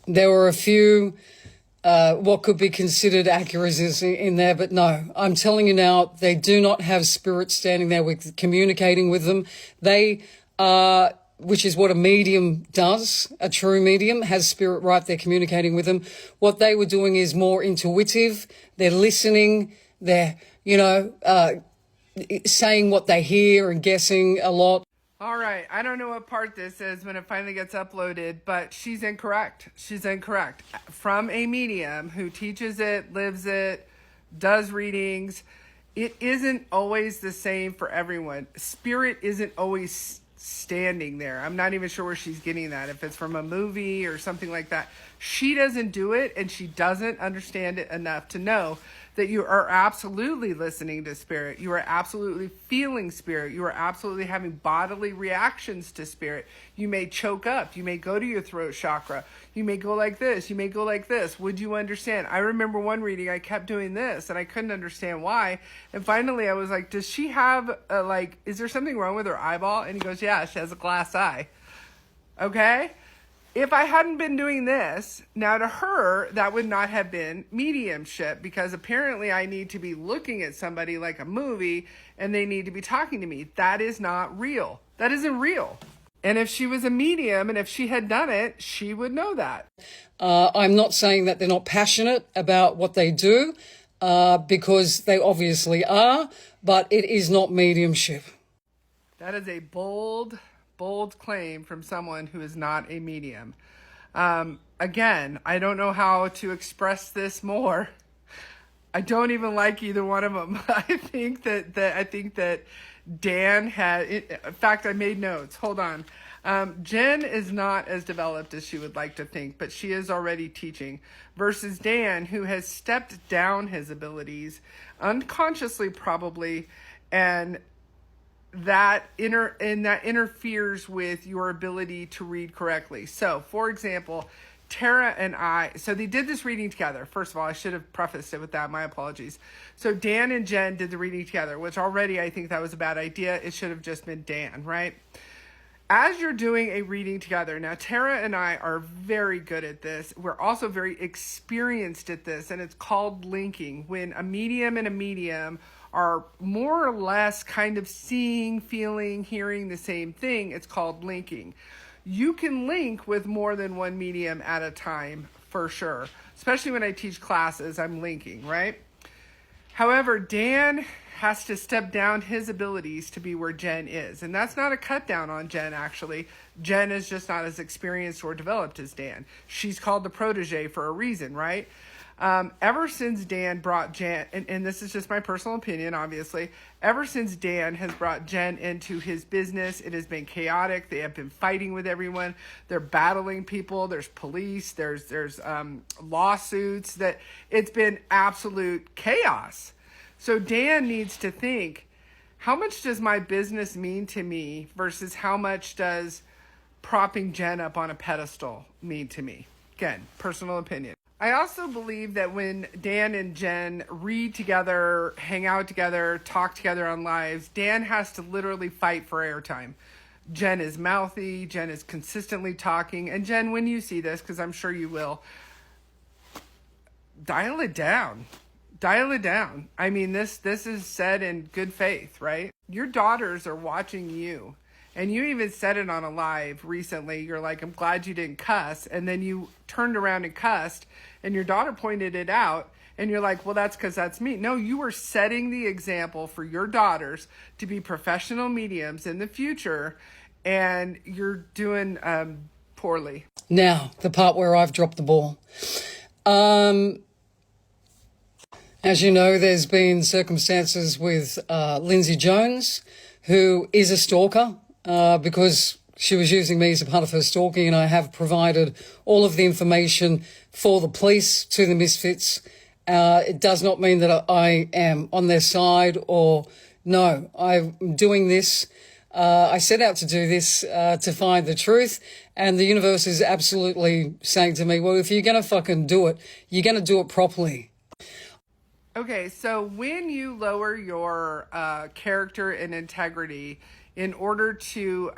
There were a few what could be considered accuracies in there, but no, I'm telling you now, they do not have spirit standing there communicating with them. They which is what a medium does. A true medium has spirit right there communicating with them. What they were doing is more intuitive. They're listening. They're, saying what they hear and guessing a lot. All right, I don't know what part this is when it finally gets uploaded, but she's incorrect. She's incorrect. From a medium who teaches it, lives it, does readings, it isn't always the same for everyone. Spirit isn't always standing there. I'm not even sure where she's getting that, if it's from a movie or something like that. She doesn't do it, and she doesn't understand it enough to know that you are absolutely listening to spirit. You are absolutely feeling spirit. You are absolutely having bodily reactions to spirit. You may choke up. You may go to your throat chakra. You may go like this. You may go like this. Would you understand? I remember one reading, I kept doing this, and I couldn't understand why. And finally, I was like, does she have, is there something wrong with her eyeball? And he goes, yeah, she has a glass eye. Okay? If I hadn't been doing this, now to her, that would not have been mediumship, because apparently I need to be looking at somebody like a movie and they need to be talking to me. That is not real. That isn't real. And if she was a medium and if she had done it, she would know that. I'm not saying that they're not passionate about what they do, because they obviously are, but it is not mediumship. That is a bold claim from someone who is not a medium. Again, I don't know how to express this more. I don't even like either one of them. I think that Dan had, in fact, I made notes. Hold on. Jen is not as developed as she would like to think, but she is already teaching, versus Dan, who has stepped down his abilities unconsciously probably, and that interferes with your ability to read correctly. So, for example, Tara and I, so they did this reading together. First of all, I should have prefaced it with that. My apologies. So Dan and Jen did the reading together, which already I think that was a bad idea. It should have just been Dan, right? As you're doing a reading together, now Tara and I are very good at this. We're also very experienced at this, and it's called linking. When a medium and a medium are more or less kind of seeing, feeling, hearing the same thing, it's called linking. You can link with more than one medium at a time, for sure. Especially when I teach classes, I'm linking, right? However, Dan has to step down his abilities to be where Jen is. And that's not a cut down on Jen, actually. Jen is just not as experienced or developed as Dan. She's called the protege for a reason, right? Ever since Dan brought Jen, and this is just my personal opinion, obviously, ever since Dan has brought Jen into his business, it has been chaotic. They have been fighting with everyone. They're battling people. There's police. There's lawsuits. That it's been absolute chaos. So Dan needs to think, how much does my business mean to me versus how much does propping Jen up on a pedestal mean to me? Again, personal opinion. I also believe that when Dan and Jen read together, hang out together, talk together on lives, Dan has to literally fight for airtime. Jen is mouthy, Jen is consistently talking, and Jen, when you see this, because I'm sure you will, dial it down. Dial it down. I mean, this is said in good faith, right? Your daughters are watching you. And you even said it on a live recently. You're like, I'm glad you didn't cuss. And then you turned around and cussed. And your daughter pointed it out. And you're like, well, that's because that's me. No, you were setting the example for your daughters to be professional mediums in the future. And you're doing poorly. Now, the part where I've dropped the ball. As you know, there's been circumstances with Lindsay Jones, who is a stalker. Because she was using me as a part of her stalking, and I have provided all of the information for the police to the Misfits. It does not mean that I am on their side, or no, I'm doing this. I set out to do this to find the truth, and the universe is absolutely saying to me, well, if you're going to fucking do it, you're going to do it properly. Okay, so when you lower your character and integrity in order to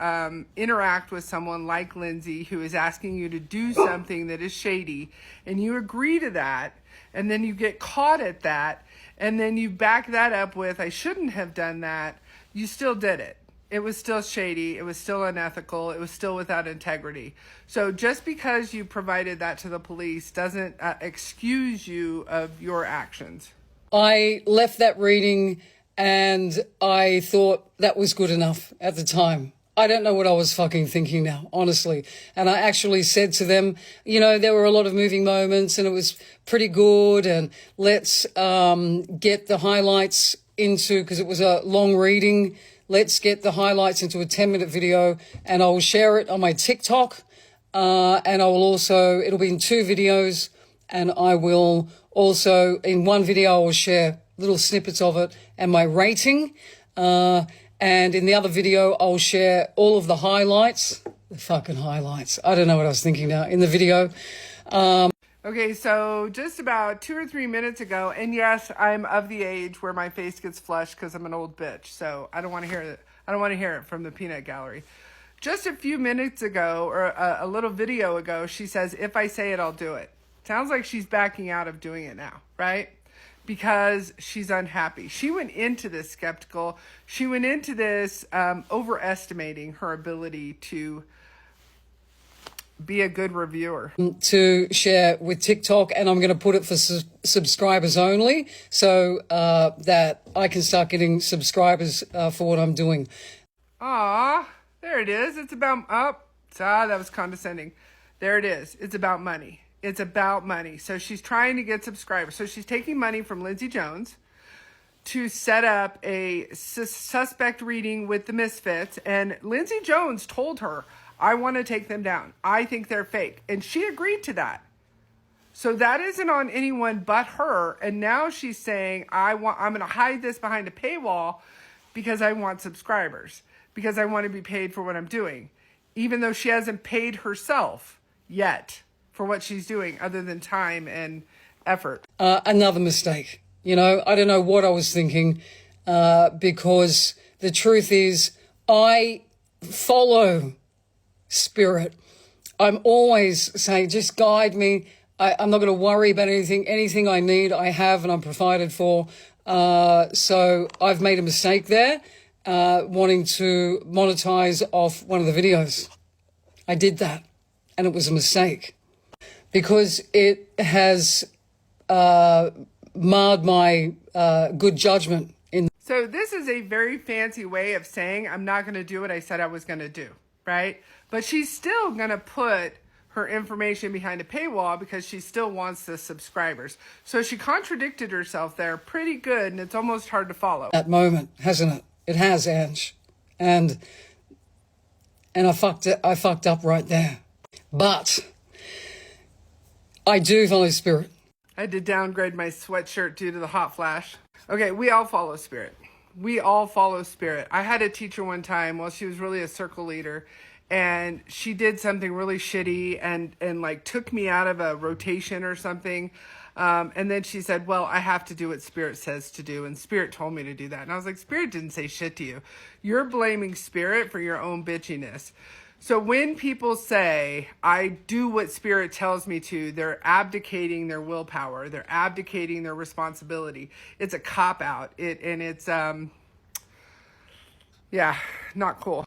interact with someone like Lindsay, who is asking you to do something that is shady, and you agree to that, and then you get caught at that, and then you back that up with, I shouldn't have done that, you still did it. It was still shady. It was still unethical. It was still without integrity. So just because you provided that to the police doesn't excuse you of your actions. I left that reading and I thought that was good enough at the time. I don't know what I was fucking thinking now, honestly. And I actually said to them, you know, there were a lot of moving moments and it was pretty good, and let's get the highlights into, because it was a long reading, let's get the highlights into a 10-minute video, and I'll share it on my TikTok. And I will also, it'll be in 2 videos, and I will also, in one video, I will share little snippets of it and my rating. And in the other video, I'll share all of the highlights, the fucking highlights. I don't know what I was thinking now in the video. Okay, so just about 2 or 3 minutes ago, and yes, I'm of the age where my face gets flushed because I'm an old bitch, so I don't want to hear it. I don't want to hear it from the peanut gallery. Just a few minutes ago, or a little video ago, she says, if I say it, I'll do it. Sounds like she's backing out of doing it now, right? Because she's unhappy. She went into this skeptical. She went into this overestimating her ability to be a good reviewer. To share with TikTok, and I'm going to put it for subscribers only, so that I can start getting subscribers for what I'm doing. Ah, there it is. It's about, that was condescending. There it is. It's about money. It's about money. So she's trying to get subscribers. So she's taking money from Lindsay Jones to set up a suspect reading with the Misfits. And Lindsay Jones told her, I want to take them down. I think they're fake. And she agreed to that. So that isn't on anyone but her. And now she's saying, I'm going to hide this behind a paywall because I want subscribers, because I want to be paid for what I'm doing, even though she hasn't paid herself yet for what she's doing other than time and effort. Another mistake. You know, I don't know what I was thinking, because the truth is I follow spirit. I'm always saying, just guide me. I'm not going to worry about anything. Anything I need, I have, and I'm provided for. So I've made a mistake there, wanting to monetize off one of the videos. I did that, and it was a mistake because it has marred my good judgment. So this is a very fancy way of saying I'm not going to do what I said I was going to do, right? But she's still going to put her information behind a paywall because she still wants the subscribers. So she contradicted herself there pretty good, and it's almost hard to follow. That moment, hasn't it? It has, Ange. And I fucked up right there. But I do follow spirit. I had to downgrade my sweatshirt due to the hot flash. Okay, we all follow spirit. We all follow spirit. I had a teacher one time, well, she was really a circle leader, and she did something really shitty and like took me out of a rotation or something. And then she said, well, I have to do what Spirit says to do. And Spirit told me to do that. And I was like, Spirit didn't say shit to you. You're blaming Spirit for your own bitchiness. So when people say, I do what Spirit tells me to, they're abdicating their willpower. They're abdicating their responsibility. It's a cop-out. It's not cool.